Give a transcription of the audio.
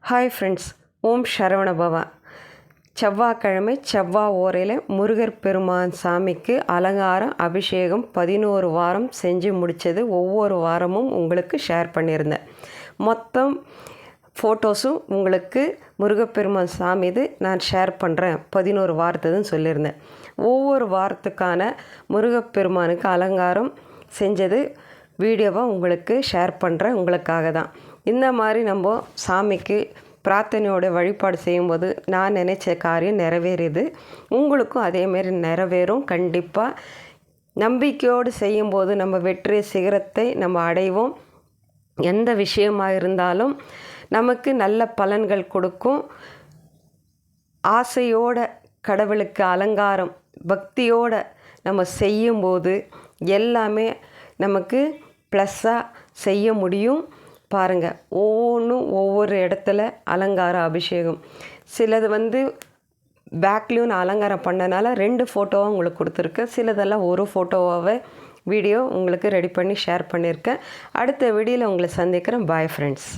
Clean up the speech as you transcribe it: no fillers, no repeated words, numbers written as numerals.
Hi friends, ஓம் சரவண பவா. செவ்வாய்க்கிழமை செவ்வாய் ஓரையில் முருகர் பெருமான் சாமிக்கு அலங்காரம் அபிஷேகம் 11 வாரம் செஞ்சு முடித்தது ஒவ்வொரு வாரமும் உங்களுக்கு ஷேர் பண்ணியிருந்தேன். மொத்தம் ஃபோட்டோஸும் உங்களுக்கு முருகப்பெருமான் சாமி இது நான் ஷேர் பண்ணுறேன் 11 வாரத்துன்னு சொல்லியிருந்தேன். ஒவ்வொரு வாரத்துக்கான முருகப்பெருமானுக்கு அலங்காரம் செஞ்சது வீடியோவாக உங்களுக்கு ஷேர் பண்ணுறேன் உங்களுக்காக தான். இந்த மாதிரி நம்ம சாமிக்கு பிரார்த்தனையோட வழிபாடு செய்யும்போது நான் நினச்ச காரியம் நிறைவேறுது. உங்களுக்கும் அதேமாரி நிறைவேறும் கண்டிப்பாக. நம்பிக்கையோடு செய்யும்போது நம்ம வெற்றி சிகரத்தை நம்ம அடைவோம். எந்த விஷயமாக இருந்தாலும் நமக்கு நல்ல பலன்கள் கொடுக்கும். ஆசையோட கடவுளுக்கு அலங்காரம் பக்தியோடு நம்ம செய்யும்போது எல்லாமே நமக்கு ப்ளஸ்ஸாக செய்ய முடியும். பாருங்கள், ஒவ்வொன்றும் ஒவ்வொரு இடத்துல அலங்காரம் அபிஷேகம். சிலது பேக்லேயும் நான் அலங்காரம் பண்ணனால 2 ஃபோட்டோவாக உங்களுக்கு கொடுத்துருக்கேன். சிலதெல்லாம் ஒரு ஃபோட்டோவாகவே வீடியோ உங்களுக்கு ரெடி பண்ணி ஷேர் பண்ணியிருக்கேன். அடுத்த வீடியோவில் உங்களை சந்திக்கிறேன். Bye friends.